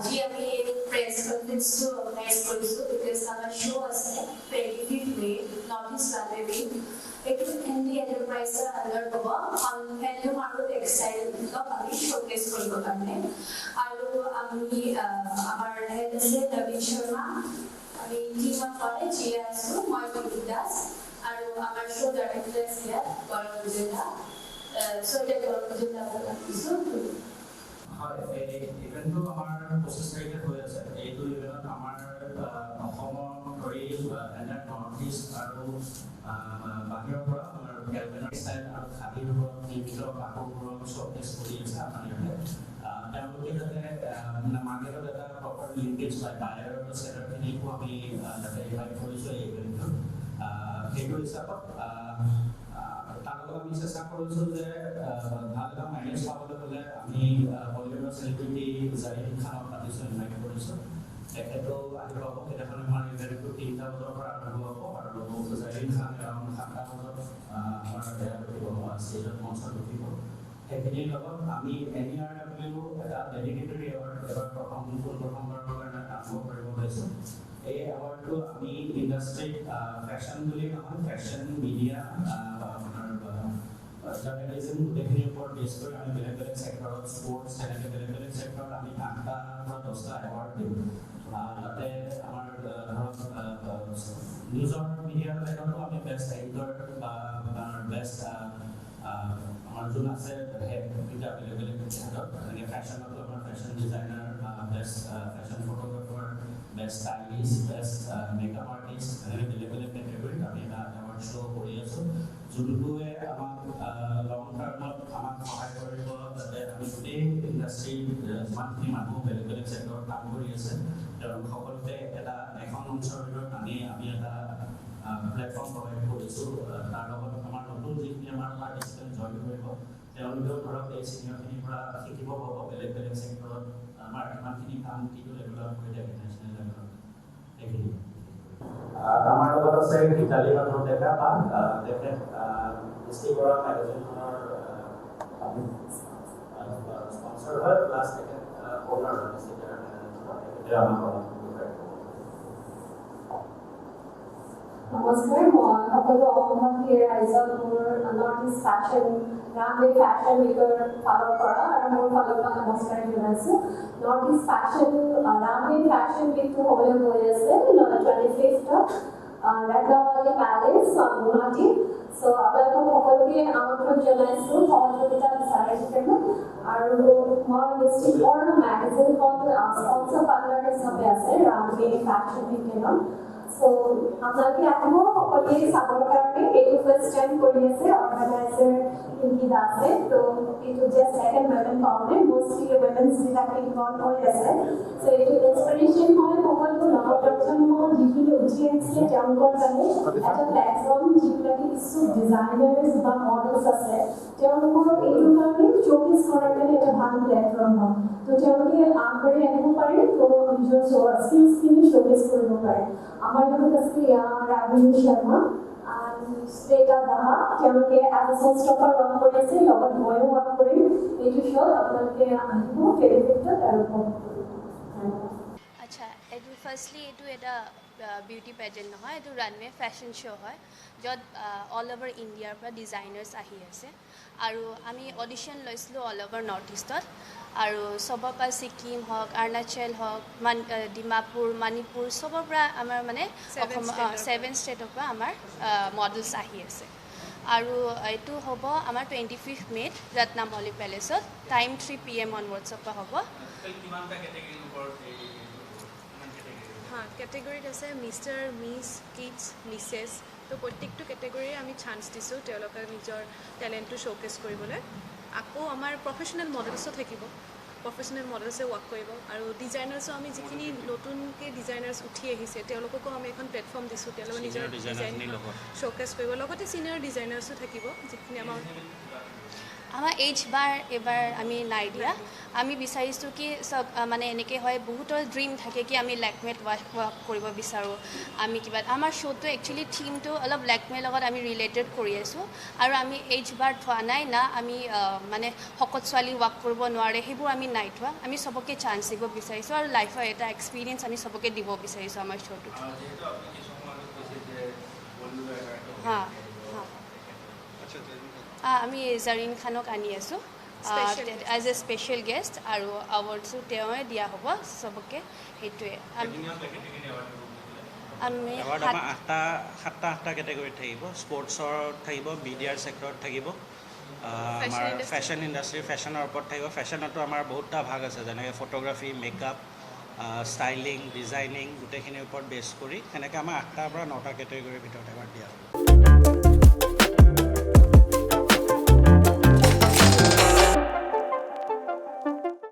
আজি আমি এই প্ৰেছ কনফাৰেন্সটো অৰ্গেনাইজ কৰিছোঁ বিকজ আমাৰ শ্ব' আছে 25 মে নৰ্থ ইষ্ট লাইব্ৰেৰী এইটো হিন্দী এণ্টাৰপ্ৰাইজৰ আণ্ডাৰ হ'ব হেণ্ডলুম আৰু টেক্সটাইলক আমি শ্ব'কেছ কৰিবৰ কাৰণে আৰু আমি আমাৰ হেড আছে নবীন শৰ্মা আমি টিমত কৰে জিয়া আছোঁ মই বিদ্যুৎ দাস আৰু আমাৰ শ্ব' ডাইৰেক্টৰ আছে গৌৰৱ জিলা সৈতে গৌৰৱ জিলা ৰাখিছোঁ হয় এই ইভেণ্টটো আমাৰ 25 তাৰিখে হৈ আছে এইটো ইভেণ্টত আমাৰ অসমৰ ধৰি নৰ্থ ইষ্ট আৰু বাহিৰৰ পৰা আমাৰ গেলভেনাৰ ষ্টাইল আৰু খাদীৰ ওপৰত নিৰ্মিত কাপোৰবোৰক শ্ব'কেছ কৰি আছে আমাৰ ইয়াতে তেওঁলোকে যাতে মাৰ্কেটত এটা প্ৰপাৰ লিংকেজ পায় বায়াৰ আৰু চেলাৰখিনিকো আমি যাতে ইনভাইট কৰিছোঁ এই ইভেণ্টটোত সেইটো হিচাপত তাৰ লগত আমি চেষ্টা কৰিছোঁ যে ভাল এটা মাইলেজ পাবলৈ হ'লে আমি বলিউডৰ চেলিব্ৰিটি জাহিদ খানক পাতিছোঁ ইনভাইট কৰিছোঁ তেখেতো আহি পাব সেইদিনাখন আমাৰ ইভেণ্টটো 3টা বজাৰ পৰা আৰম্ভ হ'ব আৰু জাহিদ খান এৰাউণ্ড 7টা বজাত আমাৰ ষ্টেজত মঞ্চত উঠিব সেইখিনিৰ লগত আমি NERW এটা ডেডিকেটেড এৱাৰ্ড এবাৰ প্ৰথমবাৰৰ কাৰণে আৰম্ভ কৰিব ওলাইছোঁ এই এৱাৰ্ডটো আমি ইণ্ডাষ্ট্ৰীত ফেশ্বন বুলি নহয় ফেশ্বন মিডিয়া জাৰ্নেলিজম গোটেইখিনিৰ ওপৰত বেছ কৰি আমি বেলেগ বেলেগ ছেক্টৰত স্পৰ্টছ তেনেকৈ বেলেগ বেলেগ ছেক্টৰত আমি 8টা পৰা 10টা এৱাৰ্ড দিওঁ তাতে আমাৰ ধৰক নিউজৰ মিডিয়াৰ লাইনতো আমি বেষ্ট এংকৰ বা বেষ্ট আমাৰ যোন আছে দুটা বেলেগ বেলেগ ক্ষেত্ৰত যেনেকৈ ফেশ্বনতো আমাৰ fashion designer best fashion photographer best stylist best makeup artist এনেকৈ বেলেগ বেলেগ কেটেগৰীত আমি এটা এৱাৰ্ড শ্ব' কৰি আছোঁ যোনটোৱে আমাক লং টাৰ্মত আমাক সহায় কৰিব যাতে আমি গোটেই ইণ্ডাষ্ট্ৰীৰ যিমানখিনি মানুহ বেলেগ বেলেগ ছেক্টৰত কাম কৰি আছে তেওঁলোক সকলোকে এখন মঞ্চৰ ভিতৰত আমি এটা প্লেটফৰ্ম প্ৰভাইড কৰিছোঁ তাৰ লগত আমাৰ নতুন যিখিনি আমাৰ পাৰ্টিচিপেণ্ট জইন কৰিব তেওঁলোকেও ধৰক এই চিনিয়ৰখিনিৰ পৰা শিকিব পাব বেলেগ বেলেগ ছেক্টৰত আমাৰ কিমানখিনি কাম কিটো লেভেলত কৰি থাকে নেশ্যনেল লেভেলত সেইখিনি আমাৰ লগত আছে গীতালি মাধৱ ডেকা বা তেখেত ডিষ্ট্ৰিক্টৰ মেগাজিনখনৰ স্পন্সৰ হয় প্লাছ তেখেত অ'নাৰ হয় ডিষ্ট্ৰিক্টৰ মেগাজিনখনৰ তেখেতে আমাক নমস্কাৰ মই সকলো অসমত ৰাইজক মোৰ নৰ্থ ইষ্ট ফেশ্বন ৰামৱে ফেশ্বন উইকৰ ফালৰ পৰা আৰু মোৰ ফালৰ পৰা নমস্কাৰ জনাইছোঁ নৰ্থ ইষ্ট ফেশ্বন ৰামৱে ফেশ্বন উইকটো হ'বলৈ গৈ আছে 25th ৰাংগাৱালী পেলেচ গুৱাহাটী চ' আপোনালোকক সকলোকে আমন্ত্ৰণ জনাইছোঁ সহযোগিতা বিচাৰিছোঁ আৰু মই ডিষ্ট্ৰিক্টৰ মেগাজিনখন স্পন্সৰ পাৰ্টনাৰ হিচাপে আছে ৰামৱে ফেশ্বন উইকেনত So, আপোনালোকে আহিব সকলোৱে চাবৰ কাৰণে এইটো ফাৰ্ষ্ট টাইম কৰি আছে অৰ্গেনাইজাৰ পিংকি দাসে তো এইটো just second women pounded mostly women's বিলাকে ইনভলভ হৈ আছে চ' এইটো ইনস্পিৰেশ্যন হয় সকলো নৱপ্ৰজন্ম যিখিনি উঠি আহিছে তেওঁলোকৰ কাৰণে এটা প্লেটফৰ্ম যিবিলাকে ইচ্ছুক ডিজাইনাৰ্ছ বা মডেলছ আছে তেওঁলোকৰ এইটো কাৰণে শ্ব'কেছ কৰাৰ কাৰণে এটা ভাল প্লেটফৰ্ম হয় তো তেওঁলোকে আগবাঢ়ি আহিব পাৰে তো নিজৰ স্কিলছখিনি শ্ব'কেছ কৰিব পাৰে আমাৰ লগত আছে ৰাহুল শৰ্মা শ্বেতা দাহা তেওঁলোকে এজ এ শ্ব'ষ্টপাৰ ৱৰ্ক কৰি আছে লগত ময়ো ৱৰ্ক কৰিম এইটো শ্ব'ত আপোনালোকে আহিব টেলিভিশ্যনত আৰু আচ্ছা এইটো ফাৰ্ষ্টলি এইটো এটা বিউটি পেজেণ্ট নহয় এইটো ৰানৱে ফেশ্বন শ্ব' হয় য'ত অল অভাৰ ইণ্ডিয়াৰ পৰা ডিজাইনাৰ্ছ আহি আছে আৰু আমি অডিশ্যন লৈছিলোঁ অল অভাৰ নৰ্থ ইষ্টত আৰু চবৰ পৰা ছিকিম হওক অৰুণাচল হওক ডিমাপুৰ মণিপুৰ চবৰ পৰা আমাৰ মানে অসম 7 ষ্টেটৰ পৰা আমাৰ মডেলছ আহি আছে আৰু এইটো হ'ব আমাৰ 25th মে'ত ৰত্নামলী পেলেচত টাইম 3 PM অনৱাৰ্ডছৰ পৰা হ'ব কেটেগৰীত আছে মিষ্টাৰ মিছ কিডছ মিছেছ তো প্ৰত্যেকটো কেটেগৰীৰে আমি চান্স দিছোঁ তেওঁলোকে নিজৰ টেলেণ্টটো শ্ব'কেছ কৰিবলৈ আকৌ আমাৰ প্ৰফেশ্যনেল মডেলছো থাকিব প্ৰফেশ্যনেল মডেলছে ৱৰ্ক কৰিব আৰু ডিজাইনাৰ্ছো আমি যিখিনি নতুনকৈ ডিজাইনাৰ্ছ উঠি আহিছে তেওঁলোককো আমি এখন প্লেটফৰ্ম দিছোঁ তেওঁলোকে নিজৰ ডিজাইন শ্ব'কেছ কৰিব লগতে ছিনিয়ৰ ডিজাইনাৰ্ছো থাকিব যিখিনি আমাৰ আমাৰ এইজ বাৰ এবাৰ আমি নাই দিয়া আমি বিচাৰিছোঁ কি চব মানে এনেকৈ হয় বহুতৰ ড্ৰিম থাকে কি আমি লেকমেত ৱাৰ্ক কৰিব বিচাৰোঁ আমি কিবা আমাৰ শ্ব'টো একচুৱেলি থিমটো অলপ লেকমেৰ লগত আমি ৰিলেটেড কৰি আছোঁ আৰু আমি এইজ বাৰ থোৱা নাই না আমি মানে শকত ছোৱালী ৱাৰ্ক কৰিব নোৱাৰে সেইবোৰ আমি নাই থোৱা আমি চবকে চান্স দিব বিচাৰিছোঁ আৰু লাইফৰ এটা এক্সপিৰিয়েঞ্চ আমি চবকে দিব বিচাৰিছোঁ আমাৰ শ্ব'টোত হা হা আমি জাৰিন খানক আনি আছোঁ এজ এ স্পেচিয়েল গেষ্ট আৰু এৱাৰ্ডছো তেওঁৱে দিয়া হ'ব চবকে সেইটোৱে আমি এৱাৰ্ড আমাৰ সাতটা কেটেগৰীত থাকিব স্পৰ্টছৰ থাকিব মিডিয়াৰ ছেক্টৰত থাকিব আমাৰ ফেশ্বন ইণ্ডাষ্ট্ৰী ফেশ্বনৰ ওপৰত থাকিব ফেশ্বনতো আমাৰ বহুতটা ভাগ আছে যেনেকৈ ফটোগ্ৰাফী মেকআপ ষ্টাইলিং ডিজাইনিং গোটেইখিনিৰ ওপৰত বেছ কৰি সেনেকৈ আমাৰ 8টাৰ পৰা 9টা কেটেগৰীৰ ভিতৰত এৱাৰ্ড দিয়া হ'ব